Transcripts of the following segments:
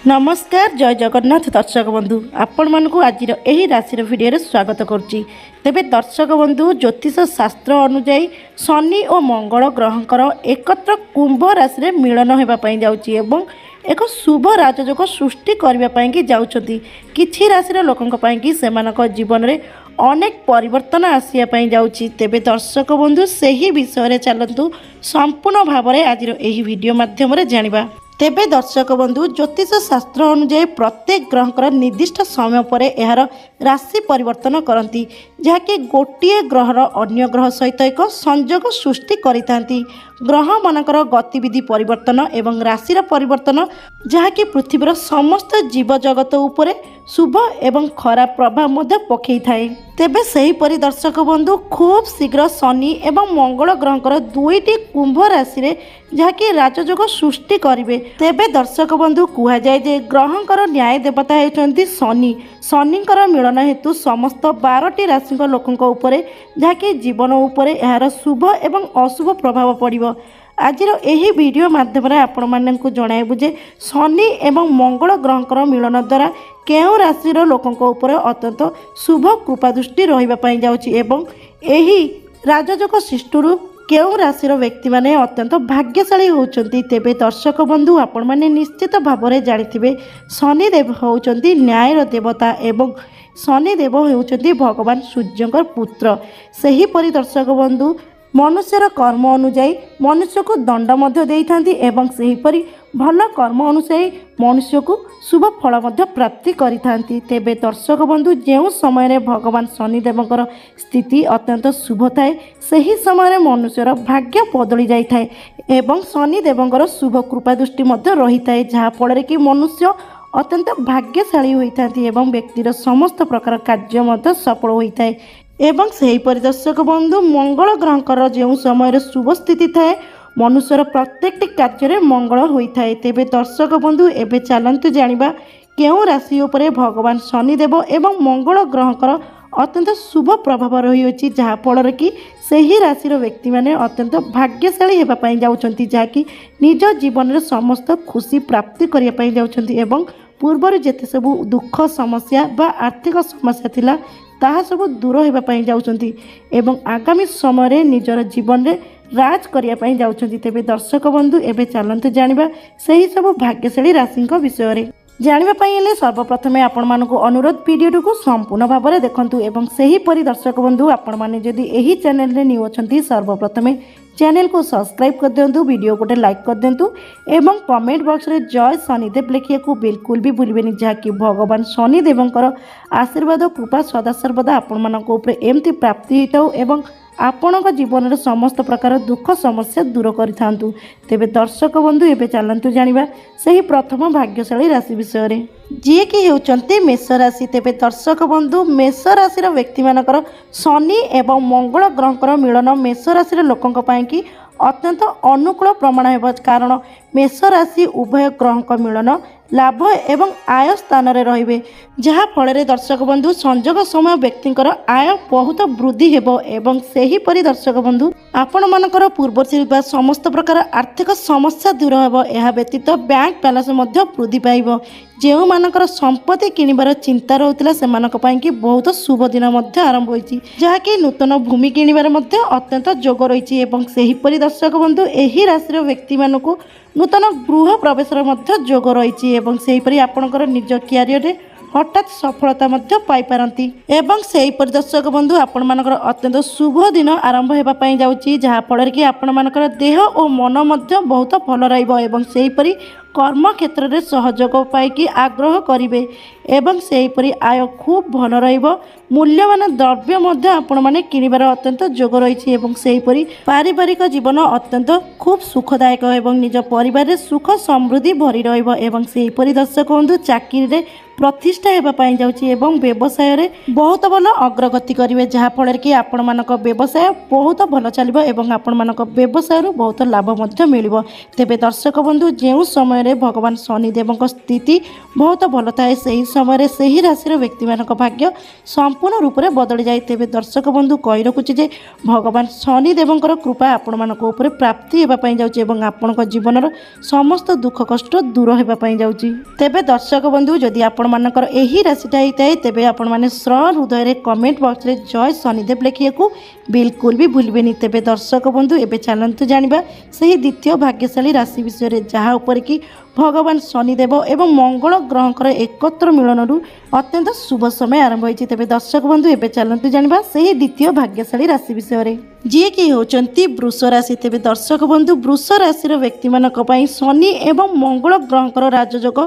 नमस्कार जय जगन्नाथ दर्शक बंधु आपण मानक आज यही राशि भिडियो स्वागत करुच्ची। तेबे दर्शक बंधु ज्योतिष शास्त्र अनुजाई शनि और मंगल ग्रहंकर एकत्र कुंभ राशि में मिलन होगापाई जाउची एवं एक शुभ राजयोग सृष्टि करने जाउछंती। किछि राशि लोकंक पाई सेमानक जीवन में अनेक परिवर्तन आसिया जाउची। तेबे दर्शक बंधु सही विषय चलतु संपूर्ण भाव में आज यही वीडियो माध्यम जानिबा। तेबे दर्शक बंधु ज्योतिष शास्त्र अनुजाई प्रत्येक ग्रहंकर निर्दिष्ट समय पर यार राशि परिवर्तन करती, जहाँकि गोटे ग्रहर अन्य ग्रह सहित एक संयोग सृष्टि करितांती। ग्रह मानकर गतिविधि परिवर्तन एवं राशिर परिवर्तन जहाँकि पृथ्वीर समस्त जीव जगत उपरे शुभ एवं खराब प्रभाव मध्य पकई थाए। तेबे सहीपरि दर्शक बंधु खूब शीघ्र शनि एवं मंगल ग्रहंकर दुईटी कुंभ राशि रे जहाँकि राजयोग सृष्टि करिवे। तेबे दर्शक बंधु कह जाए जे ग्रहंकर न्याय देवता होती शनि। शनिंकर मिलन हेतु समस्त 12टी राशि लोकंक उपरे जहाँकि जीवन उपरे यार शुभ एवं अशुभ प्रभाव पड़िबो। आज यही वीडियो माध्यम आपण मानक जणाइबु जे शनि एवं मंगल ग्रहंकर मिलन द्वारा केउ राशि लोकंक उपरे अत्यंत शुभ कृपा दृष्टि रहिबा पई जाउची एवं एही राजयोग सृष्टि केउ राशि व्यक्ति माने अत्यंत भाग्यशाली होउचंती। तेबे दर्शक बंधु आपण माने निश्चित भाव में जानिथिबे शनिदेव होउचंती न्यायर देवता एवं शनिदेव होउचंती भगवान सूर्यंकर पुत्र। सही परि दर्शक बंधु मनुष्यर कर्म अनुजाई मनुष्य को दंड मध्य देइथांती एवं सही परि भल कर्म अनुसार मनुष्य को शुभ फल मध्य प्राप्ति करिथांती। तेबे दर्शक बंधु जो समय रे भगवान शनिदेवकर स्थिति अत्यंत शुभ थाए सही समय मनुष्यर भाग्य बदली जाई थाए एवं शनिदेवकर शुभ कृपा दृष्टि मध्य रही थाए, जहाँ फल कि मनुष्य अत्यंत भाग्यशाली होइथांती एवं व्यक्तिर समस्त प्रकार कार्य मध्य सफल होइथाए। एवं सही परि दर्शक बंधु मंगल ग्रहंकर जो समय शुभ स्थिति थाए मनुष्यर प्रत्येकटी कार्य मंगल होइथाए। तेबे दर्शक बंधु एबे चलंतु जानिबा केउ राशि उपरे भगवान शनिदेव एवं मंगल ग्रहंकर अत्यंत शुभ प्रभाव रही, जहाँ फल कि सही राशि व्यक्ति माने अत्यंत भाग्यशाली हेबा पई जाउछंती, जहाँकि निज जीवन में समस्त खुशी प्राप्ति करिया पई जाउछंती एवं पूर्वर जेते सब दुख समस्या बा आर्थिक समस्या थिला ताहा सब दूर होगा पाई जाउछंती एवं आगामी समय रे निजर जीवन रे राज करिया पाई जाउछंती। तेबे दर्शक बंधु एबे चलंतु जानिबा सही सब भाग्यशाली राशि विषय रे। जानिबा पाई हेले सर्वप्रथम आपण मानकु अनुरोध वीडियो को संपूर्ण भाव में देखंतु एवं सही परि दर्शक बंधु आपण माने जदि एही चैनल रे न्यू अछंती सर्वप्रथम चैनल को सब्सक्राइब कर दिंतु, वीडियो गोटे लाइक कर दिंतु एवं कमेंट बॉक्स रे जय शनिदेव लिखिया को बिल्कुल भी भूलबेनी, जहाँकि भगवान शनिदेवଙ୍କର आशीर्वाद कृपा सदासर्वदा आपण मानक ऊपर एमती प्राप्ति होता एवं आपणक जीवन में समस्त प्रकार दुख समस्या दूर करिथांतु। तेबे दर्शक बंधु एबे चलंतु जानिबा सही प्रथम भाग्यशाली राशि विषय रे, जी कि हेउचंती मेष राशि। तेबे दर्शक बंधु मेष राशि व्यक्ति मानकर शनि एवं मंगल ग्रहंकर मिलन मेष राशि लोकंक पाई कि अत्यंत अनुकूल प्रमाण हेब, कारण मेष राशि उभय ग्रहंक मिलन लाभ एवं आय स्थान रे रहिबे, जहाँ फल दर्शक बंधु संजोग समय व्यक्तिंकर आय बहुत वृद्धि हेब एवं सही परि दर्शक बंधु आपण मानकर पूर्व समस्त प्रकार आर्थिक समस्या दूर हेब। यह व्यतीत बैंक बैलेंस मध्य वृद्धि पाइब। जो मानकर संपत्ति किनिबार चिंता रहउतिला सेमानक पाई कि बहुत शुभ दिन मध्य आरंभ होइछि, जहाँकि नूतन भूमि किनिबार मध्य अत्यंत जोग रही एवं सही परि दर्शक बंधु एही राशि व्यक्ति मानकु नूतन गृह प्रवेश मध्य जोग रही एवं सेहीपरि आपणकर निज क्यारियर रे हठात सफलता मध्य पाई पारंती एवं सही परि दर्शक बंधु आपण मानकर अत्यंत शुभ दिन आरंभ हेबा पई जाउची, जहाँ फल कि आपण मानकर देह और मन मध्य बहुत भल रहिबो एवं सेहीपरि कर्म क्षेत्र में सहयोग पाई आग्रह करेंगे एवं सेहीपरि आय खूब भल रहिबो। मूल्यवान द्रव्य मध्य आपण माने किनिबार अत्यंत जोग रही एवं सेहीपरि पारिवारिक जीवन अत्यंत खूब सुखदायक एवं निज परिवार रे सुख समृद्धि भरी रहिबो एवं सेहीपरि दर्शक बंधु चाकरी रे प्रतिष्ठा हेबा पाई जाउची एवं व्यवसाय रे बहुत भल अग्रगति करिवे, जहाँ फल कि आपण मानक व्यवसाय बहुत भल चलिबो एवं आपण मानक व्यवसाय रो बहुत लाभ मध्य मिलिबो। तेबे दर्शक बंधु जेउ समय समय भगवान शनिदेव स्थिति बहुत भल थाए से समय से ही राशि व्यक्ति मान भाग्य संपूर्ण रूप से बदली जाए। तेज दर्शक बंधु कही रखुच्छे जे भगवान शनिदेव कृपा आपण मान प्राप्ति होगापाई जाऊँगी और आपण जीवन समस्त दुख कष्ट दूर होगापाई जाऊँगी। तेज दर्शक बंधु जदि आपण मानकर यही राशिटा होता है तेज आपण मैंने हृदय कमेंट बॉक्स रे जय शनिदेव लिखिया बिल्कुल भी भूलबेनी। तेज दर्शक बंधु एवं चलतु जाना से द्वितीय भाग्यशाली राशि विषय जहाँ उपर कि भगवान शनिदेव एवं मंगल ग्रहंकर एकत्र मिलन अत्यंत शुभ समय आरंभ होती। तेज दर्शक बंधु एवं चलतु जाना से द्वितीय भाग्यशाली राशि विषय जी कि होती वृष राशि। तेज दर्शक बंधु वृष राशि व्यक्ति मानक शनि एवं मंगल ग्रहंकर राजयोग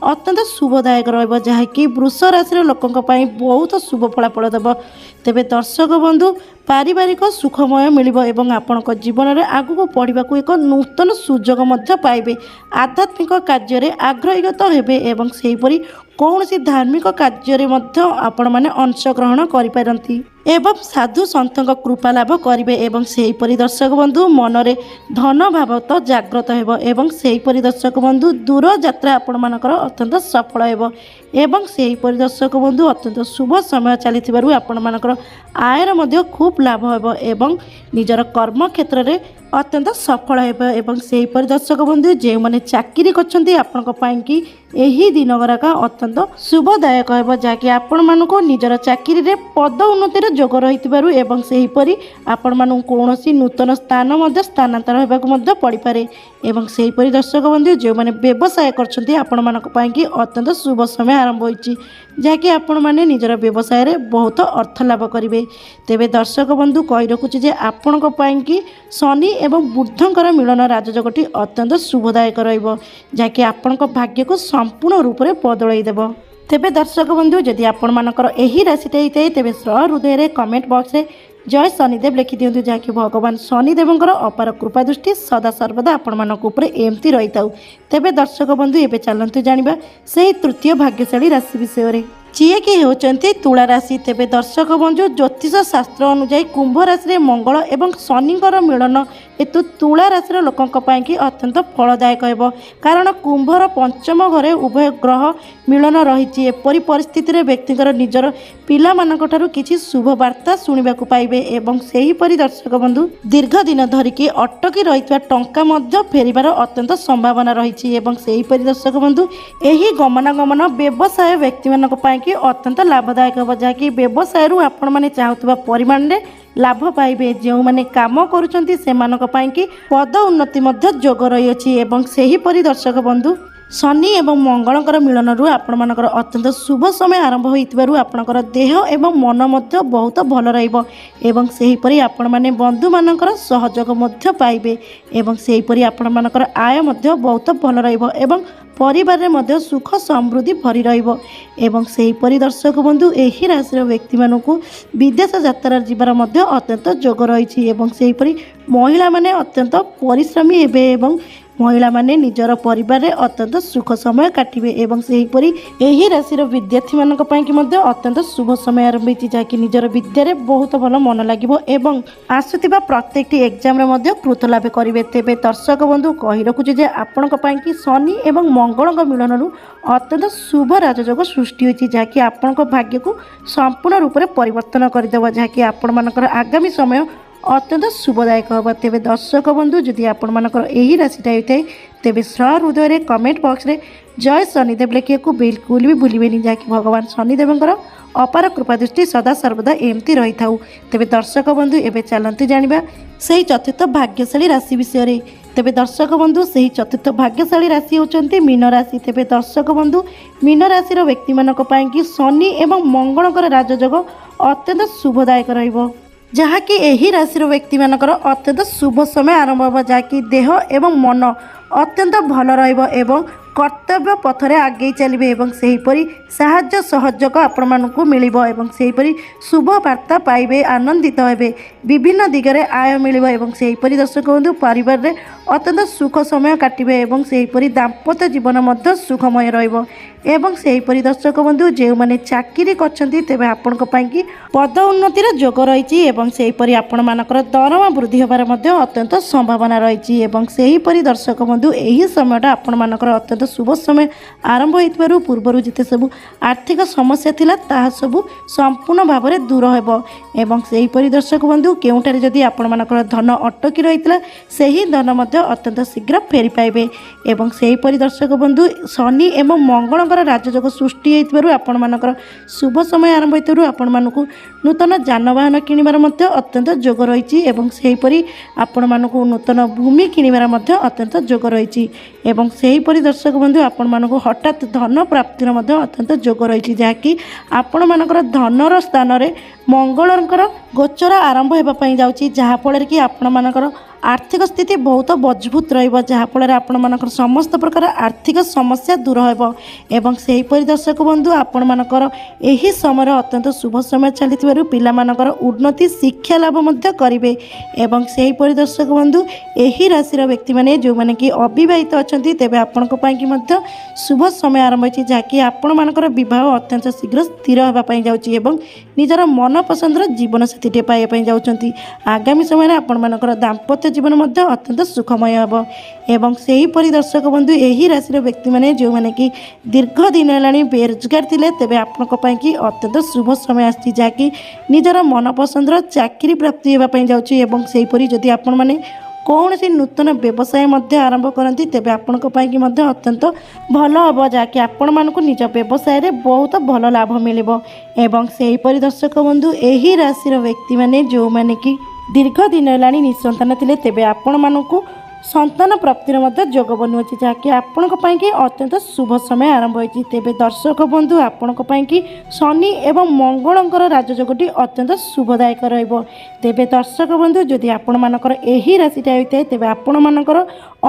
अत्यंत शुभदायक रही वृष राशि लोकों बहुत शुभ फलाफल देव। तेज दर्शक बंधु पारिवारिक सुखमय मिल आपण जीवन में आगू पढ़ा एक नूतन सुजोग पाइबे। आध्यात्मिक कार्य आग्रहीगत हेबे एवं सेहीपरि कौन सी धार्मिक कार्य आपण मैंने अंशग्रहण करिपारंती एवं साधु सन्थ कृपा लाभ करेंगे एवं सेहीपरि दर्शक बंधु मनरे धन भाव तो जाग्रत हेबो एवं सेहीपरि दर्शक बंधु दूर यात्रा आपण मानकर अत्यंत सफल हेबो एवं सेहीपरि दर्शक बंधु अत्यंत शुभ समय चली आपण मानकर आयर मध्य खूब लाभ हेबो एवं निजर कर्म क्षेत्र में अत्यंत सफल हेबो एवं सेहीपरि दर्शक बंधु जे माने चाकरी करछन्ती आपनको पाई कि एही दिन गराका अत्यंत शुभदायक हेबो जाकि आपण मानको निजर चाकरी रे पद उन्नतिर जोग रहितबारु एवं सेहीपरि आपण मानको कोनोसी नूतन स्थान मध्य स्थानांतर हेबाक मध्य पड़ी पारे एवं सेहीपरि दर्शक बंधु जे माने व्यवसाय करछन्ती आपण मानको पाई कि अत्यंत शुभ समय आरंभ होईची जाकि आपण माने निजर व्यवसाय रे बहुत अर्थ लाभ करिवे। तेबे दर्शक बंधु कहि रखुछि जे आपनको पाई कि शनि एवं बुधंकर मिलन राजयोगटी अत्यंत शुभदायक रहिबो जाकि आपनको भाग्य को संपूर्ण रूप से बदलई देव। तेबे दर्शक बंधु जदि आपण मानकर एही राशिटा होइते तेबे हृदय रे कमेंट बॉक्स रे जय शनिदेव लिखि दियंतु जाकि भगवान शनिदेवंकर अपार कृपा दृष्टि सदा सर्वदा आपण मानक ऊपर एमती रही थाउ। तेबे दर्शक बंधु एबे चलंतु जानिबा सेही तृतीय भाग्यशाली राशि विषय जी कि होचंती तुला राशि। तेबे दर्शक बंधु ज्योतिष शास्त्र अनुसार कुंभ राशि मंगल एवं शनिकर मिलन हेतु तुला राशि लोकों कि अत्यंत फलदायक हेबो कारण कुंभर पंचम घरे उभय ग्रह मिलन रही एपरी परिस्थिति व्यक्तिकर निजर पिला मानक ठारू किछि शुभ वार्ता सुनिबाकु पाइबे एवं सेहीपरि दर्शक बंधु दीर्घ दिन धरिकी अटकी रहितवा टंका मध्य फेरिबार अत्यंत संभावना रही एवं सेहीपरि दर्शक बंधु एही गमनागमन व्यवसाय व्यक्ति मानक कि अत्यंत लाभदायक हो जहाँकि व्यवसाय आपण मैंने चाहूबा परिमाण में लाभ पाइबे। जो मैंने काम करुँच कि पद उन्नति जोग रही एवं सेहीपरि दर्शक बंधु शनि एवं मंगलकर मिलन आपण मानकर अत्यंत शुभ समय आरंभ होइतिबारु आपणकर देह एवं मन मध्य बहुत भल रहिबो एवं सेहीपरि आपण माने बंधु मानकर सहयोग मध्य पाइबे एवं सेहीपरि आपण मानकर आय मध्य बहुत भल रहिबो एवं परिवार रे मध्य सुख समृद्धि भरी रहिबो एवं सेहीपरि दर्शक बंधु एही राशि व्यक्ति मानकु विदेश यात्रा जीवार मध्य अत्यंत जोग रही एवं सेहीपरि महिला माने अत्यंत परिश्रमी हेबे एवं महिला माने निजर परिवार रे अत्यंत सुख समय काटिबे एवं सेहीपरि एही राशि विद्यार्थी मानक पई कि मध्य अत्यंत शुभ समय आरंभ होती जाकि निजर विद्या रे बहुत भल मन लागिबो एवं आसुतिबा प्रत्येकटी एग्जाम रे मध्य कृत लाभ करिवे। तेबे दर्शक बंधु कहि रखुछि जे आपनक पई कि शनि एवं मंगलक मिलन अत्यंत शुभ राजयोग सृष्टि होती जहाँकि आपनक भाग्य को संपूर्ण रूप से परिवर्तन करदेव जहाँकि आपण मानकर आगामी समय अत्यंत शुभदायक होगा। तेबे दर्शक बंधु जदि आपण मानकर एही राशिटा होता है तेबे हृदय रे कमेंट बॉक्स रे जय शनिदेव लिखिया बिल्कुल भी भूलबेनी जहाँकि भगवान शनिदेवंकर अपार कृपा दृष्टि सदा सर्वदा एमती रही थाउ। तेबे दर्शक बंधु एबे चलंतु जानिबा सेही चतुर्थ भाग्यशाली राशि विषय। तेबे दर्शक बंधु सेही चतुर्थ भाग्यशाली राशि होचंती मीन राशि। तेबे दर्शक बंधु मीन राशि व्यक्ति मानक पई कि शनि एवं मंगलकर राजयोग अत्यंत शुभदायक रहिबो जहाँकि एही राशि व्यक्ति मानकर अत्यंत शुभ समय आरंभ हो जहाँकि देह एवं मन अत्यंत भल रहिबो एवं କର୍ତ୍ତବ୍ୟ ପଥରେ ଆଗେଇ ଚାଲିବେ ଏବଂ ସେହିପରି ସାହାଯ୍ୟ ସହଯୋଗ ଆପଣମାନଙ୍କୁ ମିଳିବ ଏବଂ ସେହିପରି ଶୁଭ ବାର୍ତ୍ତା ପାଇବେ, ଆନନ୍ଦିତ ହେବେ, ବିଭିନ୍ନ ଦିଗରେ ଆୟ ମିଳିବ ଏବଂ ସେହିପରି ଦର୍ଶକ ବନ୍ଧୁ ପରିବାରରେ ଅତ୍ୟନ୍ତ ସୁଖ ସମୟ କାଟିବେ ଏବଂ ସେହିପରି ଦାମ୍ପତ୍ୟ ଜୀବନ ମଧ୍ୟ ସୁଖମୟ ରହିବ ଏବଂ ସେହିପରି ଦର୍ଶକ ବନ୍ଧୁ ଯେଉଁମାନେ ଚାକିରି କରିଛନ୍ତି ତେବେ ଆପଣଙ୍କ ପାଇଁକି ପଦ ଉନ୍ନତିର ଯୋଗ ରହିଛି ଏବଂ ସେହିପରି ଆପଣମାନଙ୍କର ଦରମା ବୃଦ୍ଧି ହେବାର ମଧ୍ୟ ଅତ୍ୟନ୍ତ ସମ୍ଭାବନା ରହିଛି ଏବଂ ସେହିପରି ଦର୍ଶକ ବନ୍ଧୁ ଏହି ସମୟଟା ଆପଣମାନଙ୍କର ଅତ୍ୟନ୍ତ ଶୁଭ ସମୟ ଆରମ୍ଭ ହୋଇଥିବାରୁ ପୂର୍ବରୁ ଯେତେ ସବୁ ଆର୍ଥିକ ସମସ୍ୟା ଥିଲା ତାହା ସବୁ ସମ୍ପୂର୍ଣ୍ଣ ଭାବରେ ଦୂର ହେବ ଏବଂ ସେହିପରି ଦର୍ଶକ ବନ୍ଧୁ କେଉଁଠାରେ ଯଦି ଆପଣମାନଙ୍କର ଧନ ଅଟକି ରହିଥିଲା ସେହି ଧନ ମଧ୍ୟ ଅତ୍ୟନ୍ତ ଶୀଘ୍ର ଫେରି ପାଇବେ ଏବଂ ସେହିପରି ଦର୍ଶକ ବନ୍ଧୁ ଶନି ଏବଂ ମଙ୍ଗଳଙ୍କର ରାଜଯୋଗ ସୃଷ୍ଟି ହୋଇଥିବାରୁ ଆପଣମାନଙ୍କର ଶୁଭ ସମୟ ଆରମ୍ଭ ହୋଇଥିବାରୁ ଆପଣମାନଙ୍କୁ ନୂତନ ଯାନବାହନ କିଣିବାର ମଧ୍ୟ ଅତ୍ୟନ୍ତ ଯୋଗ ରହିଛି ଏବଂ ସେହିପରି ଆପଣମାନଙ୍କୁ ନୂତନ ଭୂମି କିଣିବାର ମଧ୍ୟ ଅତ୍ୟନ୍ତ ଯୋଗ ରହିଛି ଏବଂ ସେହିପରି ଦର୍ଶକ ବନ୍ଧୁ ଆପଣମାନଙ୍କୁ ହଠାତ୍ ଧନ ପ୍ରାପ୍ତିର ମଧ୍ୟ ଅତ୍ୟନ୍ତ ଯୋଗ ରହିଛି ଯାହାକି ଆପଣମାନଙ୍କର ଧନର ସ୍ଥାନରେ ମଙ୍ଗଳଙ୍କର ଗୋଚର ଆରମ୍ଭ ହେବା ପାଇଁ ଯାଉଛି ଯାହାଫଳରେ କି ଆପଣମାନଙ୍କର ଆର୍ଥିକ ସ୍ଥିତି ବହୁତ ମଜବୁତ ରହିବ ଯାହାଫଳରେ ଆପଣମାନଙ୍କର ସମସ୍ତ ପ୍ରକାର ଆର୍ଥିକ ସମସ୍ୟା ଦୂର ହେବ ଏବଂ ସେହିପରି ଦର୍ଶକ ବନ୍ଧୁ ଆପଣମାନଙ୍କର ଏହି ସମୟରେ ଅତ୍ୟନ୍ତ ଶୁଭ ସମୟ ଚାଲିଥିବାରୁ ପିଲାମାନଙ୍କର ଉନ୍ନତି ଶିକ୍ଷା ଲାଭ ମଧ୍ୟ କରିବେ ଏବଂ ସେହିପରି ଦର୍ଶକ ବନ୍ଧୁ ଏହି ରାଶିର ବ୍ୟକ୍ତିମାନେ ଯେଉଁମାନେ କି ଅବିବାହିତ ଅଛନ୍ତି ତେବେ ଆପଣଙ୍କ ପାଇଁକି ମଧ୍ୟ ଶୁଭ ସମୟ ଆରମ୍ଭ ହୋଇଛି ଯାହାକି ଆପଣମାନଙ୍କର ବିବାହ ଅତ୍ୟନ୍ତ ଶୀଘ୍ର ସ୍ଥିର ହେବା ପାଇଁ ଯାଉଛି ଏବଂ ନିଜର ମନପସନ୍ଦର ଜୀବନସାଥୀଟିଏ ପାଇବା ପାଇଁ ଯାଉଛନ୍ତି ଆଗାମୀ ସମୟରେ ଆପଣମାନଙ୍କର ଦାମ୍ପତ୍ୟ ଜୀବନ ମଧ୍ୟ ଅତ୍ୟନ୍ତ ସୁଖମୟ ହେବ ଏବଂ ସେହିପରି ଦର୍ଶକ ବନ୍ଧୁ ଏହି ରାଶିର ବ୍ୟକ୍ତିମାନେ ଯେଉଁମାନେ କି ଦୀର୍ଘ ଦିନ ହେଲାଣି ବେରୋଜଗାର ଥିଲେ ତେବେ ଆପଣଙ୍କ ପାଇଁକି ଅତ୍ୟନ୍ତ ଶୁଭ ସମୟ ଆସିଛି ଯାହାକି ନିଜର ମନପସନ୍ଦର ଚାକିରି ପ୍ରାପ୍ତି ହେବା ପାଇଁ ଯାଉଛି ଏବଂ ସେହିପରି ଯଦି ଆପଣମାନେ କୌଣସି ନୂତନ ବ୍ୟବସାୟ ମଧ୍ୟ ଆରମ୍ଭ କରନ୍ତି ତେବେ ଆପଣଙ୍କ ପାଇଁକି ମଧ୍ୟ ଅତ୍ୟନ୍ତ ଭଲ ହେବ ଯାହାକି ଆପଣମାନଙ୍କୁ ନିଜ ବ୍ୟବସାୟରେ ବହୁତ ଭଲ ଲାଭ ମିଳିବ ଏବଂ ସେହିପରି ଦର୍ଶକ ବନ୍ଧୁ ଏହି ରାଶିର ବ୍ୟକ୍ତିମାନେ ଯେଉଁମାନେ କି ଦୀର୍ଘ ଦିନ ହେଲାଣି ନିଃସନ୍ତାନ ଥିଲେ ତେବେ ଆପଣମାନଙ୍କୁ ସନ୍ତାନ ପ୍ରାପ୍ତିର ମଧ୍ୟ ଯୋଗ ବନୁଅଛି ଯାହାକି ଆପଣଙ୍କ ପାଇଁକି ଅତ୍ୟନ୍ତ ଶୁଭ ସମୟ ଆରମ୍ଭ ହୋଇଛି ତେବେ ଦର୍ଶକ ବନ୍ଧୁ ଆପଣଙ୍କ ପାଇଁକି ଶନି ଏବଂ ମଙ୍ଗଳଙ୍କର ରାଜଯୋଗଟି ଅତ୍ୟନ୍ତ ଶୁଭଦାୟକ ରହିବ ତେବେ ଦର୍ଶକ ବନ୍ଧୁ ଯଦି ଆପଣମାନଙ୍କର ଏହି ରାଶିଟା ହୋଇଥାଏ ତେବେ ଆପଣମାନଙ୍କର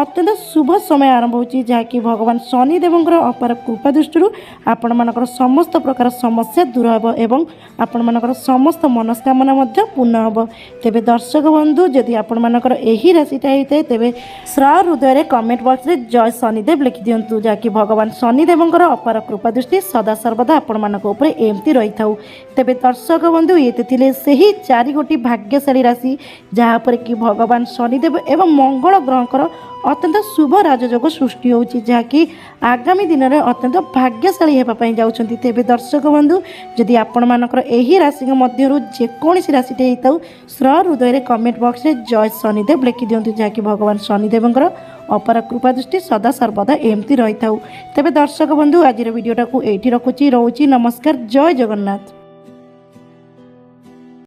ଅତ୍ୟନ୍ତ ଶୁଭ ସମୟ ଆରମ୍ଭ ହେଉଛି ଯାହାକି ଭଗବାନ ଶନିଦେବଙ୍କର ଅପାର କୃପା ଦୃଷ୍ଟିରୁ ଆପଣମାନଙ୍କର ସମସ୍ତ ପ୍ରକାର ସମସ୍ୟା ଦୂର ହେବ ଏବଂ ଆପଣମାନଙ୍କର ସମସ୍ତ ମନସ୍କାମନା ମଧ୍ୟ ପୂର୍ଣ୍ଣ ହେବ ତେବେ ଦର୍ଶକ ବନ୍ଧୁ ଯଦି ଆପଣମାନଙ୍କର ଏହି ରାଶିଟା ହୋଇଥାଏ ତେବେ ଶ୍ର ହୃଦୟରେ କମେଣ୍ଟ ବକ୍ସରେ ଜୟ ଶନିଦେବ ଲେଖିଦିଅନ୍ତୁ ଯାହାକି ଭଗବାନ ଶନିଦେବଙ୍କର ଅପାର କୃପା ଦୃଷ୍ଟି ସଦାସର୍ବଦା ଆପଣମାନଙ୍କ ଉପରେ ଏମିତି ରହିଥାଉ ତେବେ ଦର୍ଶକ ବନ୍ଧୁ ଇଏ ଥିଲେ ସେହି 4ଗୋଟି ଭାଗ୍ୟଶାଳୀ ରାଶି ଯାହା ଉପରେ କି ଭଗବାନ ଶନିଦେବ ଏବଂ ମଙ୍ଗଳ ଗ୍ରହଙ୍କର ଅତ୍ୟନ୍ତ ଶୁଭ ରାଜଯୋଗ ସୃଷ୍ଟି ହେଉଛି ଯାହାକି ଆଗାମୀ ଦିନରେ ଅତ୍ୟନ୍ତ ଭାଗ୍ୟଶାଳୀ ହେବା ପାଇଁ ଯାଉଛନ୍ତି ତେବେ ଦର୍ଶକ ବନ୍ଧୁ ଯଦି ଆପଣମାନଙ୍କର ଏହି ରାଶିଙ୍କ ମଧ୍ୟରୁ ଯେକୌଣସି ରାଶିଟେ ହେଇଥାଉ ଶ୍ର ହୃଦୟରେ କମେଣ୍ଟ ବକ୍ସରେ ଜୟ ଶନିଦେବ ଲେଖିଦିଅନ୍ତୁ ଯାହାକି ଭଗବାନ ଶନିଦେବଙ୍କର ଅପାର କୃପା ଦୃଷ୍ଟି ସଦା ସର୍ବଦା ଏମିତି ରହିଥାଉ ତେବେ ଦର୍ଶକ ବନ୍ଧୁ ଆଜିର ଭିଡ଼ିଓଟାକୁ ଏଇଠି ରଖୁଛି ରହୁଛି ନମସ୍କାର ଜୟ ଜଗନ୍ନାଥ।